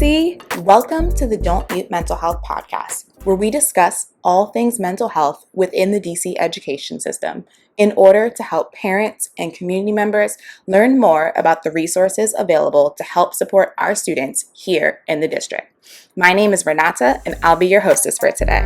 DC, welcome to the Don't Mute Mental Health podcast, where we discuss all things mental health within the DC education system in order to help parents and community members learn more about the resources available to help support our students here in the district. My name is Renata, and I'll be your hostess for today.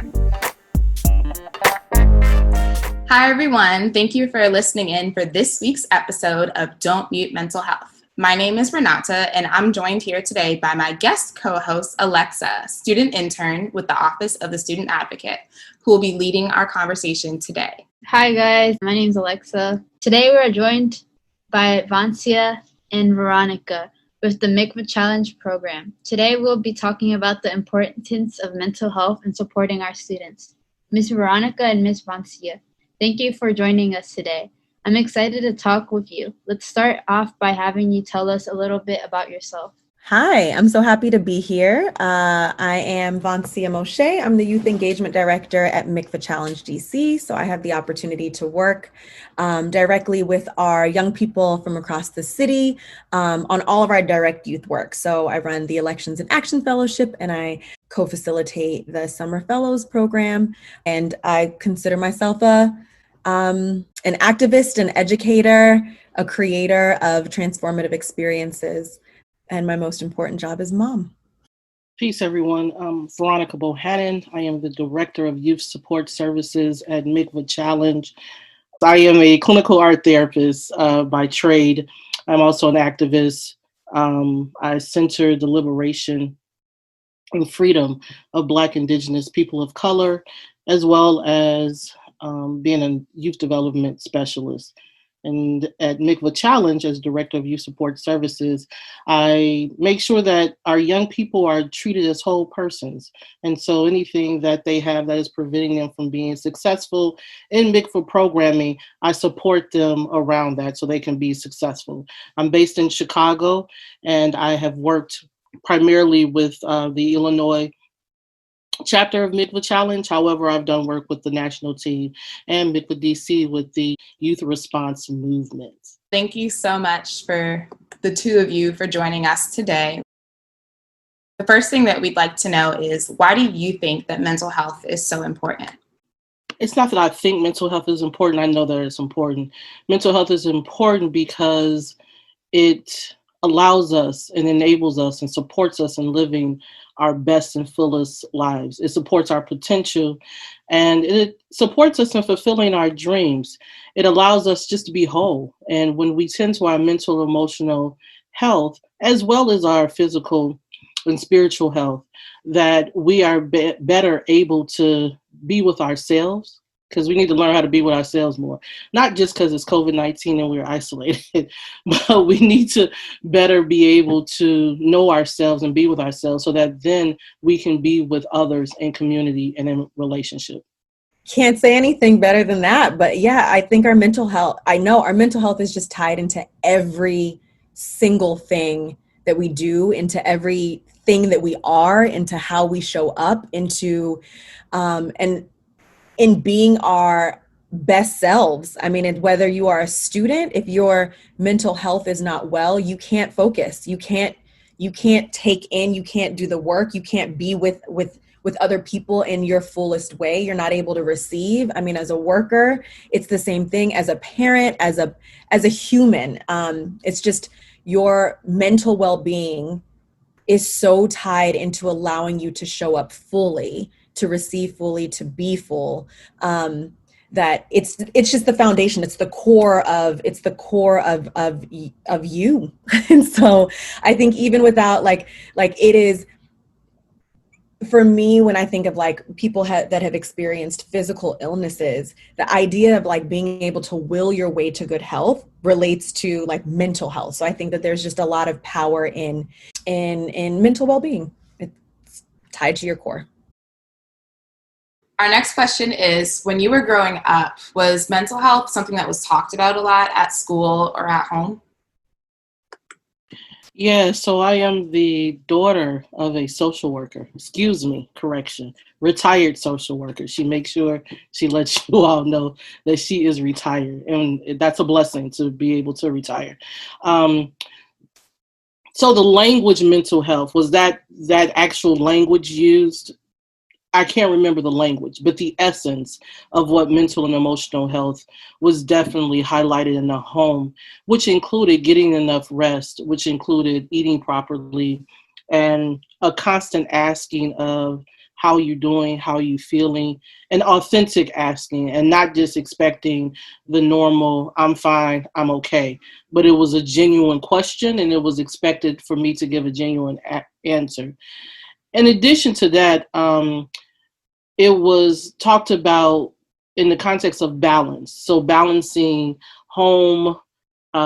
Hi, everyone. Thank you for listening in for this week's episode of Don't Mute Mental Health. My name is Renata, and I'm joined here today by my guest co-host, Alexa, student intern with the Office of the Student Advocate, who will be leading our conversation today. Hi, guys. My name is Alexa. Today, we are joined by Vancia and Veronica with the MICVA Challenge program. Today, we'll be talking about the importance of mental health and supporting our students. Ms. Veronica and Ms. Vancia, thank you for joining us today. I'm excited to talk with you. Let's start off by having you tell us a little bit about yourself. Hi, I'm so happy to be here. I am Vancia Moshe. I'm the Youth Engagement Director at MICVA Challenge DC. So I have the opportunity to work directly with our young people from across the city on all of our direct youth work. So I run the Elections and Action Fellowship, and I co-facilitate the Summer Fellows program. And I consider myself an activist, an educator, a creator of transformative experiences. And my most important job is mom. Peace, everyone. I'm Veronica Bohannon. I am the Director of Youth Support Services at MICVA Challenge. I am a clinical art therapist by trade. I'm also an activist. I center the liberation and freedom of Black, Indigenous people of color, as well as being a youth development specialist. And at MICVA Challenge, as Director of Youth Support Services, I make sure that our young people are treated as whole persons. And so anything that they have that is preventing them from being successful in MICVA programming, I support them around that so they can be successful. I'm based in Chicago, and I have worked primarily with the Illinois chapter of MICVA Challenge. However, I've done work with the national team and MICVA DC with the youth response movement. Thank you so much for the two of you for joining us today. The first thing that we'd like to know is, why do you think that mental health is so important? It's not that I think mental health is important. I know that it's important. Mental health is important because it allows us and enables us and supports us in living our best and fullest lives. It supports our potential, and it supports us in fulfilling our dreams. It allows us just to be whole. And when we tend to our mental, emotional health, as well as our physical and spiritual health, that we are better able to be with ourselves, because we need to learn how to be with ourselves more. Not just because it's COVID-19 and we're isolated, but we need to better be able to know ourselves and be with ourselves so that then we can be with others in community and in relationship. Can't say anything better than that. But yeah, I think our mental health is just tied into every single thing that we do, into everything that we are, into how we show up, into and in being our best selves. I mean, whether you are a student, if your mental health is not well, you can't focus. You can't take in, you can't do the work, you can't be with other people in your fullest way. You're not able to receive. I mean, as a worker, it's the same thing. As a parent, as a human, it's just your mental well-being is so tied into allowing you to show up fully, to receive fully, to be full, that it's just the foundation. It's the core of you. And so I think even without like it is, for me, when I think of like people that have experienced physical illnesses, the idea of like being able to will your way to good health relates to like mental health. So I think that there's just a lot of power in mental well-being. It's tied to your core. Our next question is, when you were growing up, was mental health something that was talked about a lot at school or at home? Yeah, so I am the daughter of a social worker, retired social worker. She makes sure she lets you all know that she is retired, and that's a blessing to be able to retire. So the language mental health, was that actual language used? I can't remember the language, but the essence of what mental and emotional health was definitely highlighted in the home, which included getting enough rest, which included eating properly, and a constant asking of how you doing, how you feeling, and authentic asking, and not just expecting the normal, I'm fine, I'm okay. But it was a genuine question, and it was expected for me to give a genuine answer. In addition to that, it was talked about in the context of balance. So balancing home,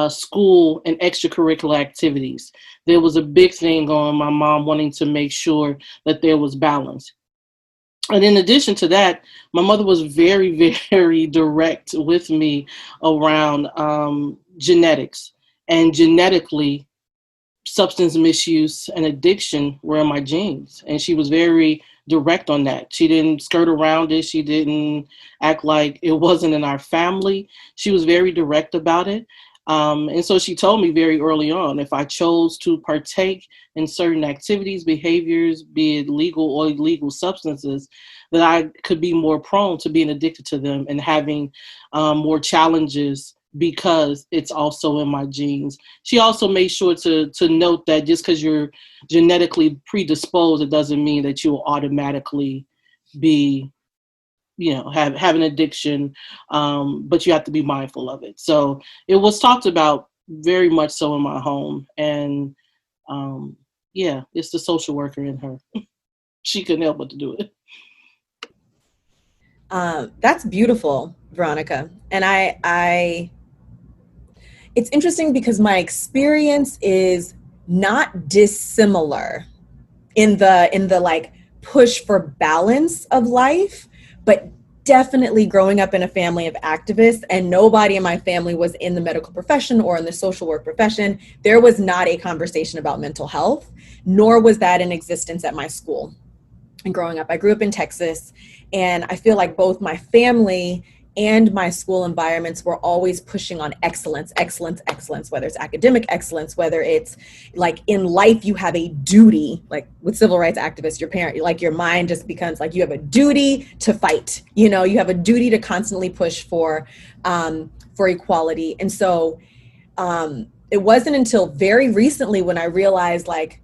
school, and extracurricular activities. There was a big thing on my mom wanting to make sure that there was balance. And in addition to that, my mother was very, very direct with me around genetics. And genetically, substance misuse and addiction were in my genes. And she was very direct on that. She didn't skirt around it. She didn't act like it wasn't in our family. She was very direct about it. And so she told me very early on, if I chose to partake in certain activities, behaviors, be it legal or illegal substances, that I could be more prone to being addicted to them and having more challenges because it's also in my genes. She also made sure to note that just because you're genetically predisposed, it doesn't mean that you'll automatically be, have an addiction, but you have to be mindful of it. So it was talked about very much so in my home. And yeah, it's the social worker in her. She couldn't help but to do it. That's beautiful, Veronica. And it's interesting because my experience is not dissimilar in the like push for balance of life, but definitely growing up in a family of activists, and nobody in my family was in the medical profession or in the social work profession. There was not a conversation about mental health, nor was that in existence at my school. And growing up, I grew up in Texas, and I feel like both my family and my school environments were always pushing on excellence, excellence, excellence, whether it's academic excellence, whether it's like in life, you have a duty, like with civil rights activists, your parent, like your mind just becomes like you have a duty to fight, you have a duty to constantly push for equality. And so it wasn't until very recently when I realized like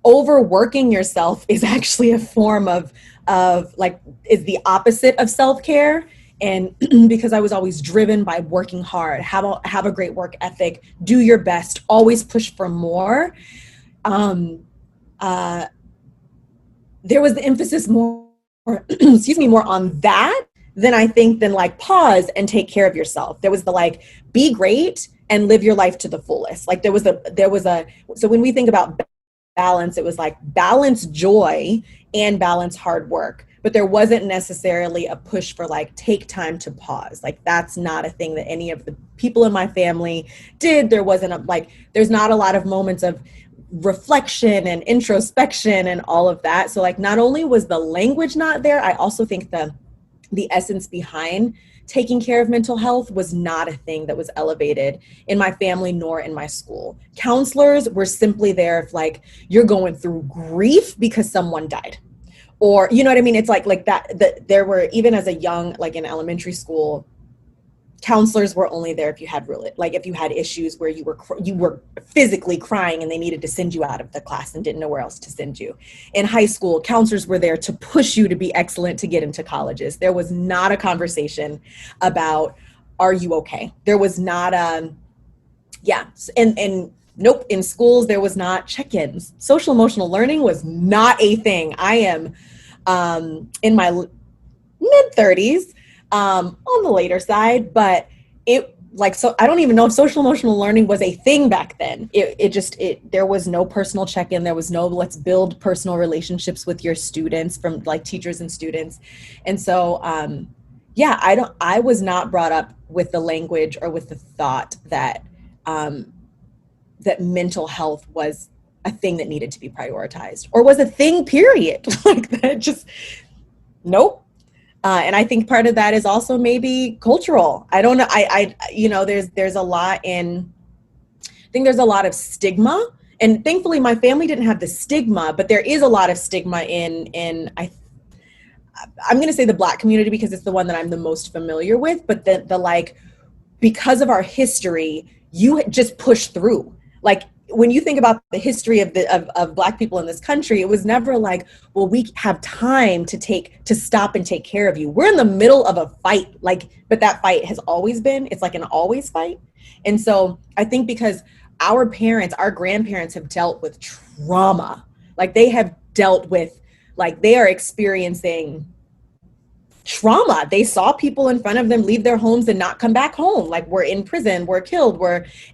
overworking yourself is actually a form of like is the opposite of self-care. And because I was always driven by working hard, have a great work ethic, do your best, always push for more. There was the emphasis more, more on that than like pause and take care of yourself. There was the like, be great and live your life to the fullest. Like there was a, so when we think about balance, it was like balance joy and balance hard work, but there wasn't necessarily a push for like take time to pause. Like that's not a thing that any of the people in my family did. There wasn't there's not a lot of moments of reflection and introspection and all of that. So like not only was the language not there, I also think the essence behind taking care of mental health was not a thing that was elevated in my family nor in my school. Counselors were simply there if like you're going through grief because someone died, or you know what I mean. It's like that there were, even as a young, like in elementary school, counselors were only there if you had if you had issues where you were physically crying and they needed to send you out of the class and didn't know where else to send you. In high school, counselors were there to push you to be excellent to get into colleges. There was not a conversation about, are you okay? There was not and nope, in schools there was not check-ins. Social emotional learning was not a thing. I am in my mid 30s, on the later side, but so I don't even know if social emotional learning was a thing back then. There was no personal check-in. There was no, let's build personal relationships with your students from like teachers and students. And so, I was not brought up with the language or with the thought that, that mental health was a thing that needed to be prioritized or was a thing, period. Like that, just, nope. And I think part of that is also maybe cultural. I don't know. There's a lot in think there's a lot of stigma, and thankfully my family didn't have the stigma, but there is a lot of stigma I'm going to say the Black community because it's the one that I'm the most familiar with, but the like, because of our history, you just push through. Like when you think about the history of Black people in this country, it was never like, well, we have time to stop and take care of you. We're in the middle of a fight, but that fight has always been, it's like an always fight. And so I think because our parents, our grandparents have dealt with trauma, like they have dealt with, like they are experiencing trauma. They saw people in front of them leave their homes and not come back home. Like we're in prison, we're killed,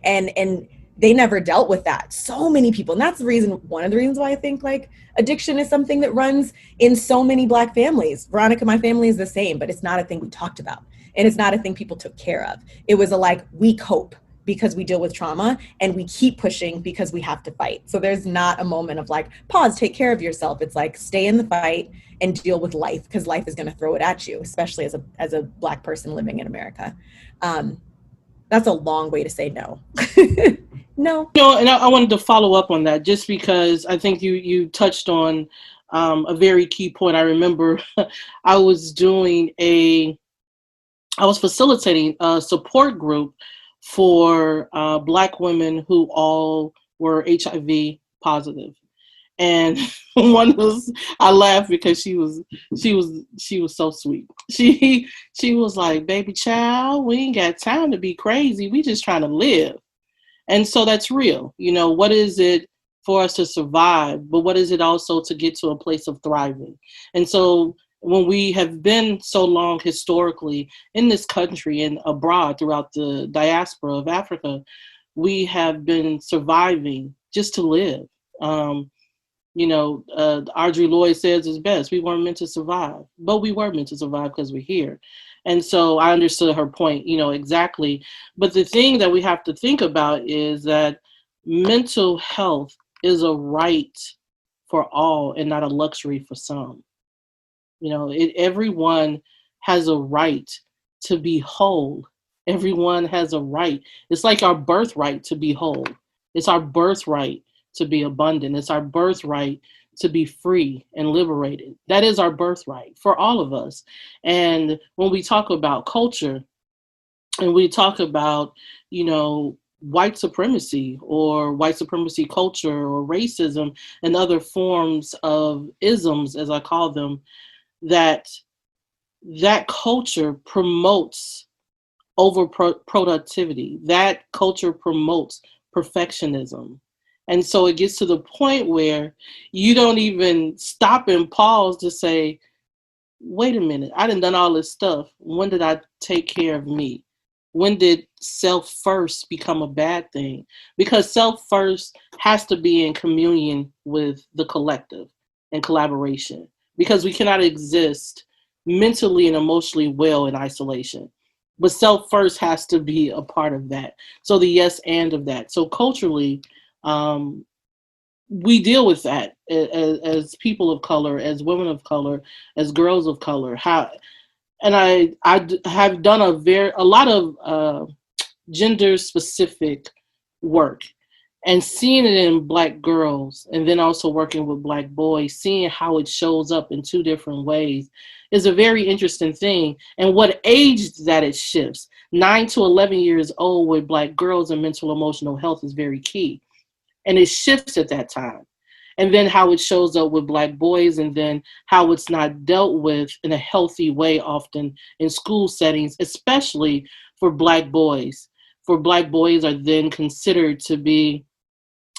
and they never dealt with that. So many people. And that's one of the reasons why I think like addiction is something that runs in so many Black families. Veronica, my family is the same, but it's not a thing we talked about. And it's not a thing people took care of. It was we cope because we deal with trauma, and we keep pushing because we have to fight. So there's not a moment of like, pause, take care of yourself. It's like, stay in the fight and deal with life, because life is going to throw it at you, especially as a Black person living in America. That's a long way to say no. No. No, and I wanted to follow up on that just because I think you touched on a very key point. I remember I was facilitating a support group for Black women who all were HIV positive. And I laughed because she was so sweet. She was like, baby child, we ain't got time to be crazy. We just trying to live. And so that's real. You know, what is it for us to survive, but what is it also to get to a place of thriving? And so when we have been so long historically in this country and abroad throughout the diaspora of Africa, we have been surviving just to live. Audre Lorde says it's best. We weren't meant to survive, but we were meant to survive because we're here. And so I understood her point, exactly. But the thing that we have to think about is that mental health is a right for all and not a luxury for some. Everyone has a right to be whole. Everyone has a right. It's like our birthright to be whole. It's our birthright to be abundant. It's our birthright to be free and liberated. That is our birthright for all of us. And when we talk about culture and we talk about, white supremacy or white supremacy culture or racism and other forms of isms, as I call them, that culture promotes over productivity. That culture promotes perfectionism. And so it gets to the point where you don't even stop and pause to say, wait a minute, I done all this stuff. When did I take care of me? When did self first become a bad thing? Because self first has to be in communion with the collective and collaboration, because we cannot exist mentally and emotionally well in isolation. But self first has to be a part of that. So the yes and of that. So culturally, we deal with that as people of color, as women of color, as girls of color. I have done a lot of gender specific work, and seeing it in Black girls, and then also working with Black boys, seeing how it shows up in two different ways is a very interesting thing. And what age that it shifts, 9 to 11 years old with Black girls and mental emotional health is very key. And it shifts at that time. And then how it shows up with Black boys, and then how it's not dealt with in a healthy way often in school settings, especially for Black boys. For Black boys are then considered to be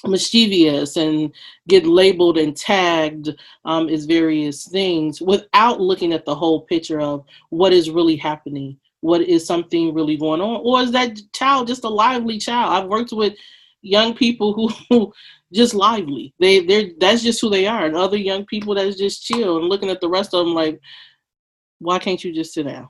mischievous and get labeled and tagged as various things without looking at the whole picture of what is really happening. What is something really going on? Or is that child just a lively child? I've worked with young people who just lively. That's just who they are. And other young people that's just chill and looking at the rest of them like, why can't you just sit down?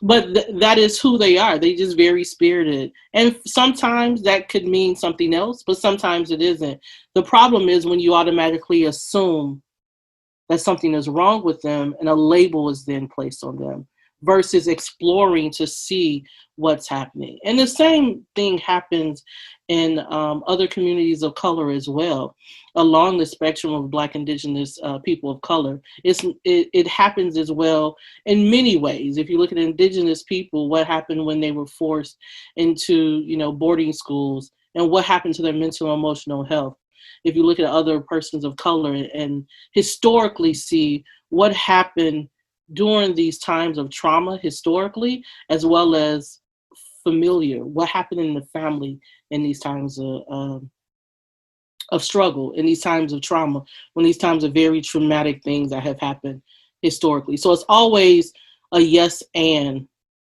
But that is who they are. They just very spirited. And sometimes that could mean something else, but sometimes it isn't. The problem is when you automatically assume that something is wrong with them and a label is then placed on them versus exploring to see what's happening. And the same thing happens in other communities of color as well, along the spectrum of Black, Indigenous people of color. It happens as well in many ways. If you look at Indigenous people, what happened when they were forced into, boarding schools, and what happened to their mental and emotional health. If you look at other persons of color and historically see what happened during these times of trauma historically, as well as familiar, what happened in the family in these times of struggle, in these times of trauma, when these times of very traumatic things that have happened historically. So it's always a yes and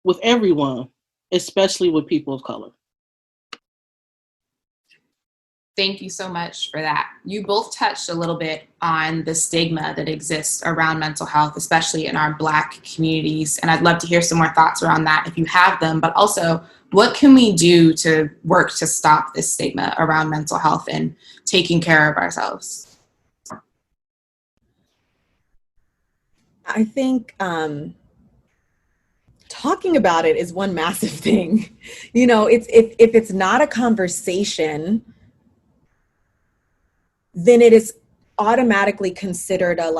with everyone, especially with people of color. Thank you so much for that. You both touched a little bit on the stigma that exists around mental health, especially in our Black communities. And I'd love to hear some more thoughts around that if you have them, but also what can we do to work to stop this stigma around mental health and taking care of ourselves? I think talking about it is one massive thing. It's if it's not a conversation, then it is automatically considered a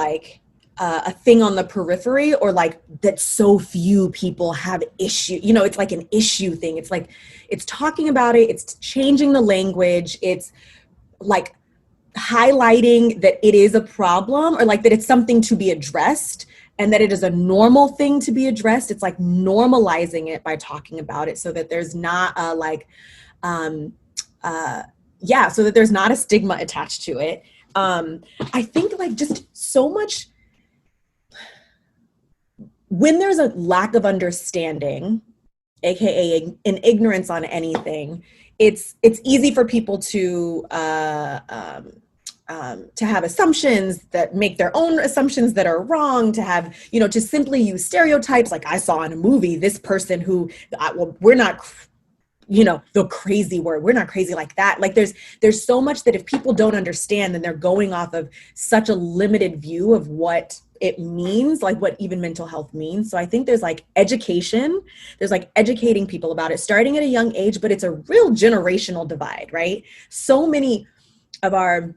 thing on the periphery, or like that so few people have issue. It's like an issue thing. It's like, it's talking about it. It's changing the language. It's like highlighting that it is a problem, or like that it's something to be addressed, and that it is a normal thing to be addressed. It's like normalizing it by talking about it, so that there's not a so that there's not a stigma attached to it. I think like just so much, when there's a lack of understanding, AKA an ignorance on anything, it's easy for people to have assumptions that make their own assumptions that are wrong, to have, to simply use stereotypes. Like I saw in a movie, this person who, we're not, the crazy word, we're not crazy like that. Like there's so much that if people don't understand, then they're going off of such a limited view of what it means, like what even mental health means. So I think there's like education, there's like educating people about it starting at a young age, but it's a real generational divide, right? So many of our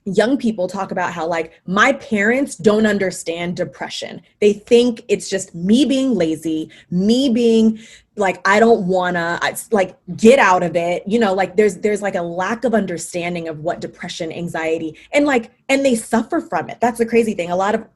young people talk about how like my parents don't understand depression. They think it's just me being lazy, me being like, I don't wanna like get out of it. Like there's like a lack of understanding of what depression, anxiety, and they suffer from it. That's the crazy thing. A lot of,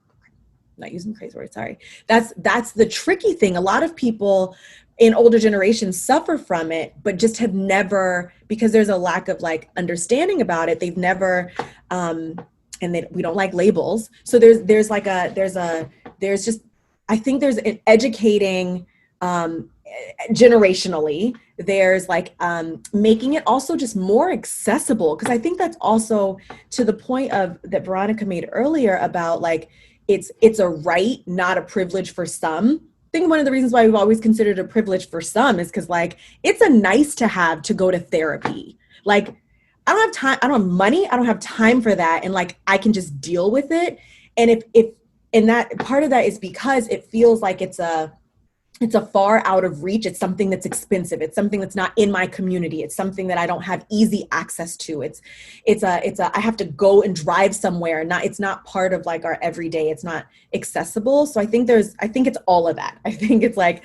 not using crazy words, sorry. That's the tricky thing. A lot of people in older generations suffer from it, but just have never, because there's a lack of like understanding about it. They've never, we don't like labels. So I think there's an educating, generationally, there's like making it also just more accessible. Cause I think that's also to the point of that Veronica made earlier about like, it's a right, not a privilege for some. I think one of the reasons why we've always considered a privilege for some is because like it's a nice to have to go to therapy. Like I don't have time, I don't have money, I don't have time for that, and like I can just deal with it. And if and that part of that is because it feels like it's a far out of reach. It's something that's expensive. It's something that's not in my community. It's something that I don't have easy access to. I have to go and drive somewhere. It's not part of like our everyday. It's not accessible. So I think it's all of that. I think it's like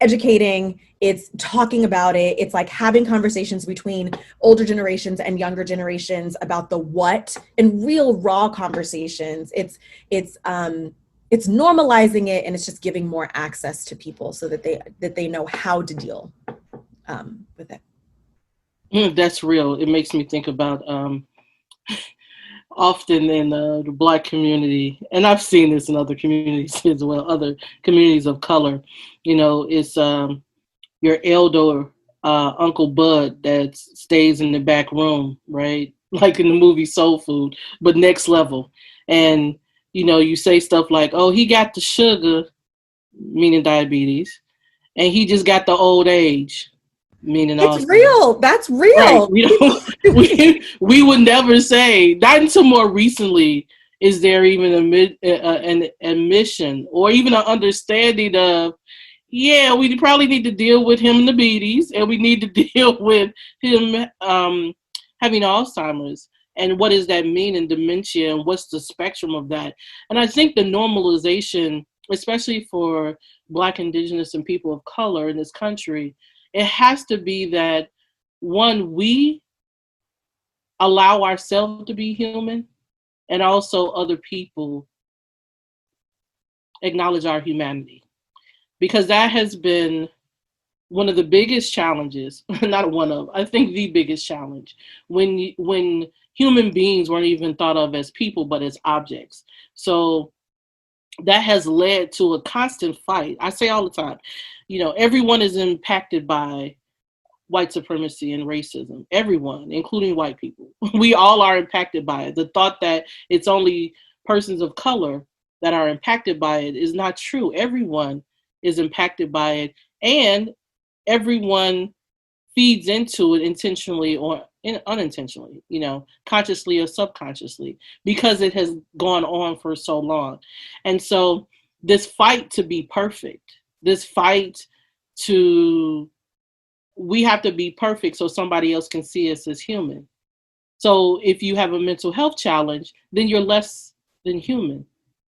educating, it's talking about it. It's like having conversations between older generations and younger generations about the what, and real raw conversations. It's normalizing it, and it's just giving more access to people so that they know how to deal with it. That's real. It makes me think about often in the Black community, and I've seen this in other communities as well, other communities of color. It's your elder Uncle Bud that stays in the back room, right? Like in the movie Soul Food, but next level. And you say stuff like, oh, he got the sugar, meaning diabetes, and he just got the old age, meaning it's real. That's real. Right. We would never say, not until more recently Is there even an admission or even an understanding of, yeah, we probably need to deal with him and the beaties, and we need to deal with him having Alzheimer's, and what does that mean in dementia, and what's the spectrum of that? And I think the normalization, especially for Black, Indigenous, and people of color in this country, it has to be that, one, we allow ourselves to be human, and also other people acknowledge our humanity. Because that has been one of the biggest challenges, not one of, I think the biggest challenge, when human beings weren't even thought of as people, but as objects. So that has led to a constant fight. I say all the time, everyone is impacted by white supremacy and racism. Everyone, including white people. We all are impacted by it. The thought that it's only persons of color that are impacted by it is not true. Everyone is impacted by it, and everyone feeds into it intentionally or unintentionally, consciously or subconsciously, because it has gone on for so long. And so this fight to be perfect, this fight we have to be perfect so somebody else can see us as human. So if you have a mental health challenge, then you're less than human.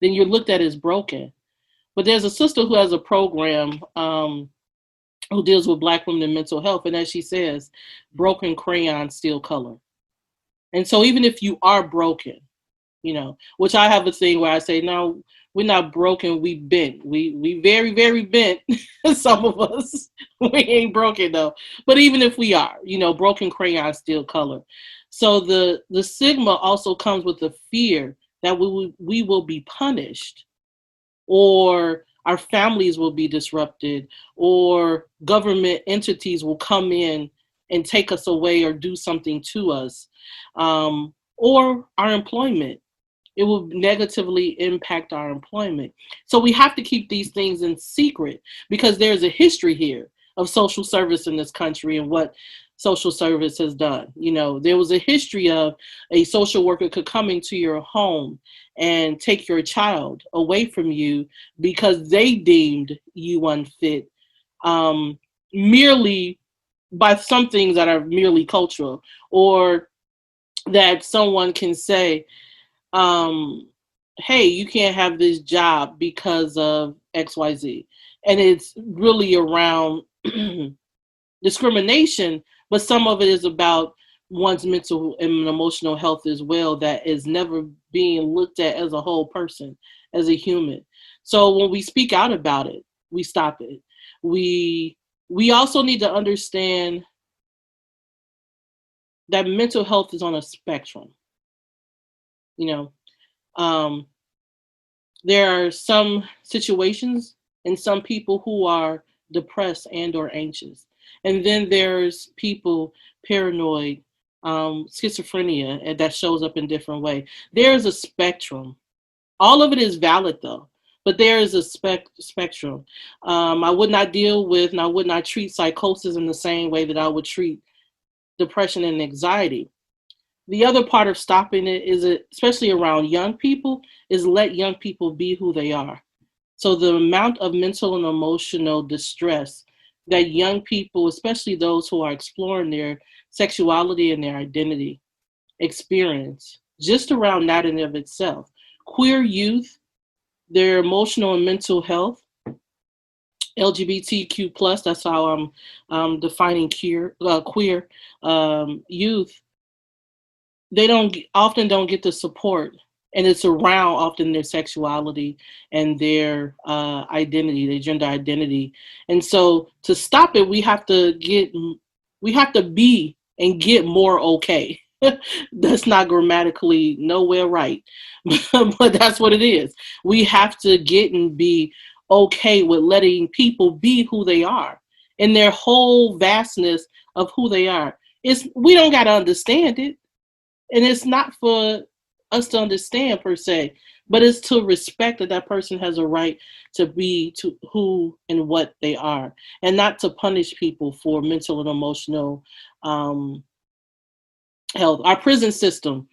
Then you're looked at as broken. But there's a sister who has a program who deals with Black women and mental health. And as she says, broken crayons still color. And so even if you are broken, which I have a thing where I say, no, we're not broken, we bent. We very, very bent, some of us. We ain't broken though. But even if we are, broken crayons still color. So the stigma also comes with the fear that we will be punished, or our families will be disrupted, or government entities will come in and take us away or do something to us, or our employment. It will negatively impact our employment. So we have to keep these things in secret, because there's a history here of social service in this country and what social service has done. There was a history of a social worker could come into your home and take your child away from you because they deemed you unfit, merely by some things that are merely cultural, or that someone can say, hey, you can't have this job because of XYZ. And it's really around discrimination, but some of it is about one's mental and emotional health as well, that is never being looked at as a whole person, as a human. So when we speak out about it, we stop it. We also need to understand that mental health is on a spectrum. There are some situations and some people who are depressed and or anxious. And then there's people paranoid, schizophrenia, and that shows up in different way. There's a spectrum. All of it is valid though, but there is a spectrum. I would not deal with, and I would not treat psychosis in the same way that I would treat depression and anxiety. The other part of stopping it is, especially around young people, is let young people be who they are. So the amount of mental and emotional distress that young people, especially those who are exploring their sexuality and their identity, experience, just around that in of itself. Queer youth, their emotional and mental health, LGBTQ plus, that's how I'm defining queer youth. They often don't get the support, and it's around often their sexuality and their identity, their gender identity. And so to stop it, we have to be and get more okay. That's not grammatically nowhere right, but that's what it is. We have to get and be okay with letting people be who they are in their whole vastness of who they are. We don't got to understand it. And it's not for us to understand per se, but it's to respect that that person has a right to be to who and what they are, and not to punish people for mental and emotional health. Our prison system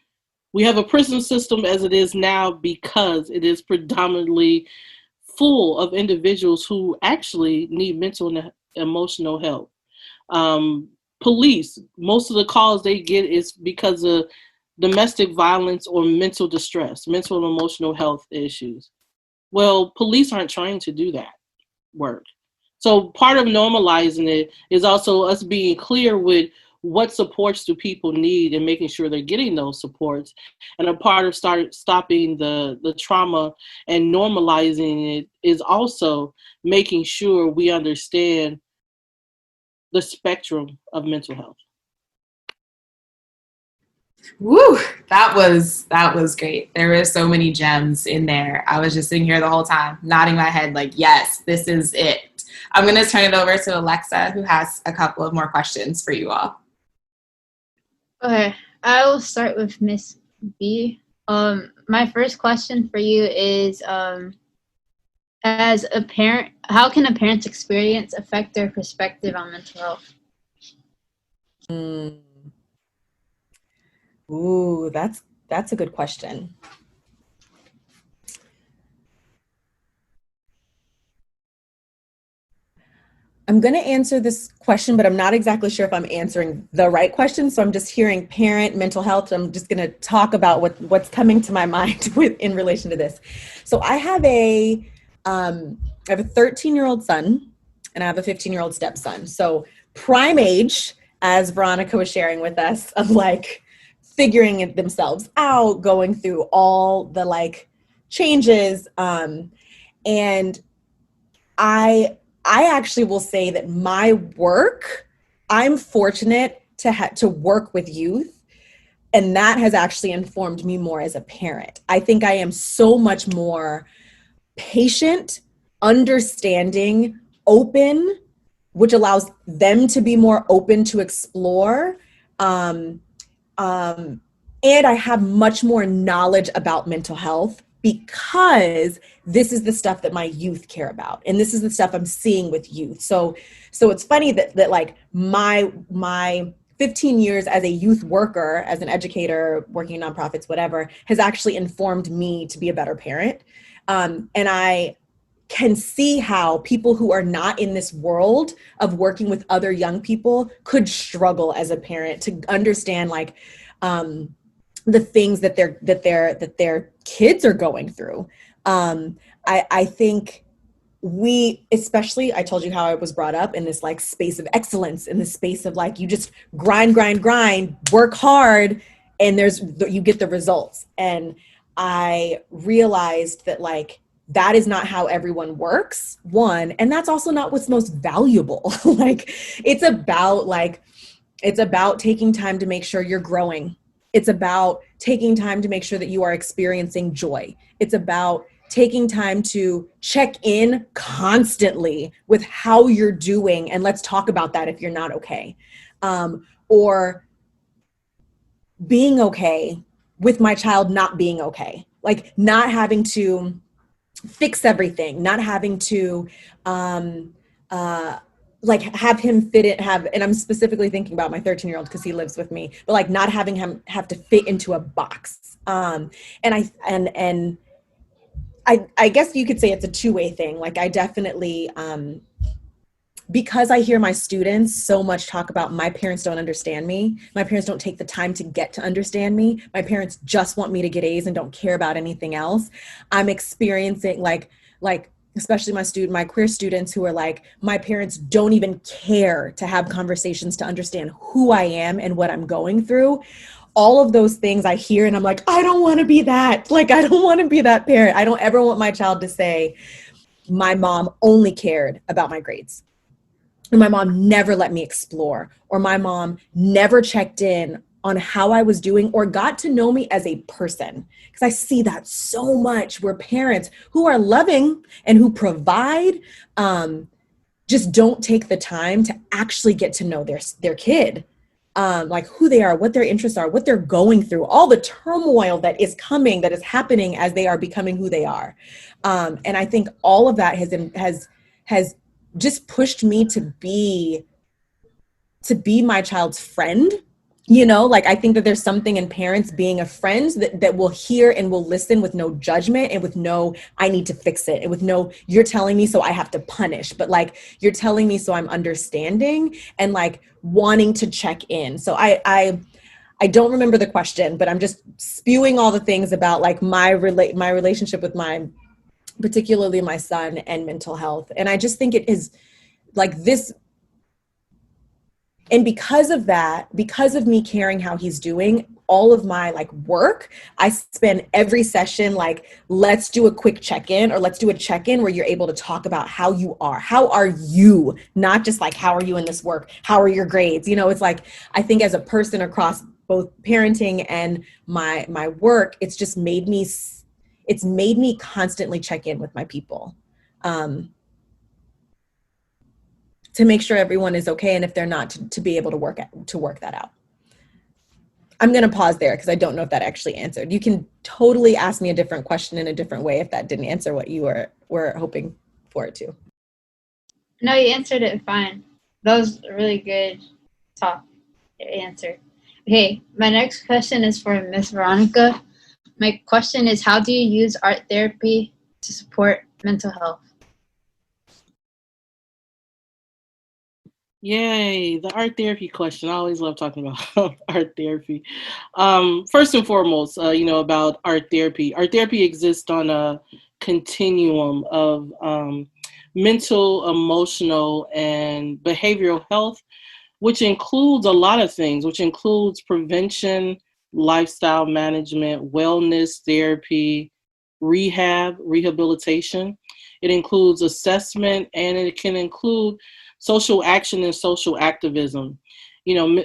We have a prison system as it is now because it is predominantly full of individuals who actually need mental and emotional help. Um, Police, most of the calls they get is because of domestic violence or mental distress, mental and emotional health issues. Well, police aren't trained to do that work. So part of normalizing it is also us being clear with what supports do people need and making sure they're getting those supports. And a part of stopping the trauma and normalizing it is also making sure we understand the spectrum of mental health. Woo, that was great. There were so many gems in there. I was just sitting here the whole time, nodding my head like, yes, this is it. I'm going to turn it over to Alexa, who has a couple of more questions for you all. Okay, I will start with Miss B. My first question for you is, as a parent, how can a parent's experience affect their perspective on mental health? Ooh, that's a good question. I'm going to answer this question, but I'm not exactly sure if I'm answering the right question. So I'm just hearing parent mental health. I'm just going to talk about what's coming to my mind in relation to this. So I have a 13-year-old son and I have a 15-year-old stepson. So prime age, as Veronica was sharing with us, of like figuring it themselves out, going through all the like changes. And I actually will say that my work, I'm fortunate to work with youth, and that has actually informed me more as a parent. I think I am so much more patient, understanding, open, which allows them to be more open to explore. Um, and I have much more knowledge about mental health because this is the stuff that my youth care about, and this is the stuff I'm seeing with youth. So it's funny that like my 15 years as a youth worker, as an educator, working in nonprofits, whatever, has actually informed me to be a better parent. And I can see how people who are not in this world of working with other young people could struggle as a parent to understand like the things that their kids are going through. I think especially, I told you how I was brought up in this like space of excellence, in this space of like, you just grind, work hard, and you get the results. And I realized that like, that is not how everyone works, one, and that's also not what's most valuable. Like, it's about taking time to make sure you're growing. It's about taking time to make sure that you are experiencing joy. It's about taking time to check in constantly with how you're doing. And let's talk about that if you're not okay. Or being okay with my child not being okay. Like, not having to fix everything, not having to like have him fit it, and I'm specifically thinking about my 13-year-old because he lives with me, but like not having him have to fit into a box. And I guess you could say it's a two-way thing. Like, I definitely because I hear my students so much talk about, my parents don't understand me. My parents don't take the time to get to understand me. My parents just want me to get A's and don't care about anything else. I'm experiencing like especially my queer students who are like, my parents don't even care to have conversations to understand who I am and what I'm going through. All of those things I hear and I'm like, I don't want to be that. Like, I don't want to be that parent. I don't ever want my child to say, my mom only cared about my grades, and my mom never let me explore, or my mom never checked in on how I was doing or got to know me as a person. Because I see that so much, where parents who are loving and who provide just don't take the time to actually get to know their kid, like who they are, what their interests are, what they're going through, all the turmoil that is happening as they are becoming who they are. And I think all of that has just pushed me to be my child's friend, You know, like I think that there's something in parents being a friend that will hear and will listen with no judgment and with no, I need to fix it. And with no, you're telling me so I have to punish, but like you're telling me so I'm understanding and like wanting to check in. So I don't remember the question, but I'm just spewing all the things about like my relationship with my, particularly my son, and mental health. And I just think it is like this. And because of that, because of me caring how he's doing, all of my like work, I spend every session like, let's do a quick check-in, or let's do a check-in where you're able to talk about how you are. How are you? Not just like, how are you in this work? How are your grades? You know, it's like, I think as a person across both parenting and my work, it's just made me, it's made me constantly check in with my people. To make sure everyone is okay, and if they're not, to be able to work that out. I'm going to pause there because I don't know if that actually answered. You can totally ask me a different question in a different way if that didn't answer what you were hoping for it to. No, you answered it fine. That was a really good answer. Okay, my next question is for Miss Veronica. My question is, how do you use art therapy to support mental health? Yay, the art therapy question. I always love talking about art therapy. First and foremost, about art therapy. Art therapy exists on a continuum of mental, emotional, and behavioral health, which includes a lot of things, which includes prevention, lifestyle management, wellness therapy, rehabilitation. It includes assessment, and it can include social action and social activism.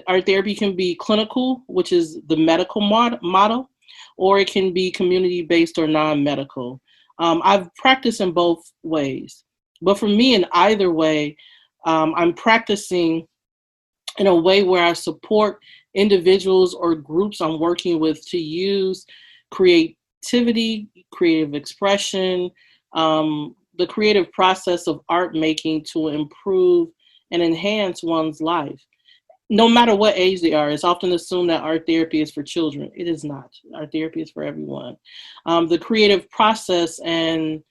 Art therapy can be clinical, which is the medical model, or it can be community-based or non-medical. I've practiced in both ways, but for me, in either way, I'm practicing in a way where I support individuals or groups I'm working with to use creativity, creative expression, the creative process of art making to improve and enhance one's life. No matter what age they are, it's often assumed that art therapy is for children. It is not. Art therapy is for everyone. The creative process and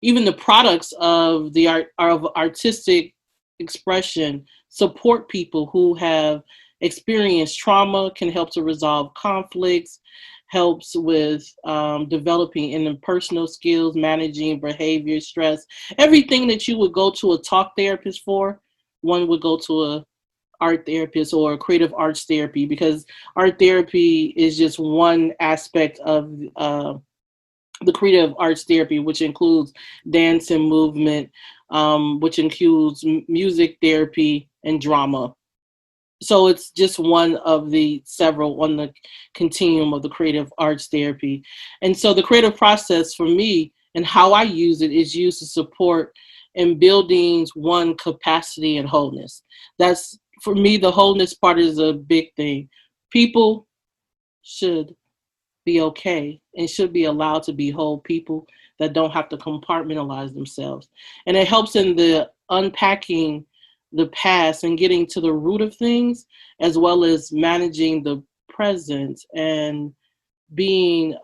even the products of the art of artistic expression support people who have experienced trauma, can help to resolve conflicts, helps with developing interpersonal skills, managing behavior, stress. Everything that you would go to a talk therapist for, one would go to a art therapist or creative arts therapy, because art therapy is just one aspect of the creative arts therapy, which includes dance and movement, which includes music therapy and drama. So it's just one of the several on the continuum of the creative arts therapy. And so the creative process for me and how I use it is used to support in building one capacity and wholeness. That's, for me, the wholeness part is a big thing. People should be okay and should be allowed to be whole people that don't have to compartmentalize themselves. And it helps in the unpacking the past and getting to the root of things, as well as managing the present and being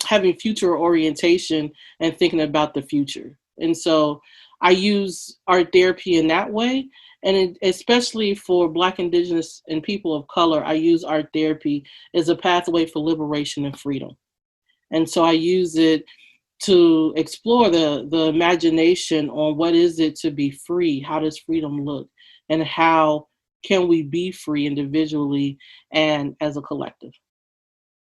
having future orientation and thinking about the future. And so I use art therapy in that way. And especially for Black, Indigenous, and people of color, I use art therapy as a pathway for liberation and freedom. And so I use it to explore the imagination on what is it to be free? How does freedom look? And how can we be free individually and as a collective?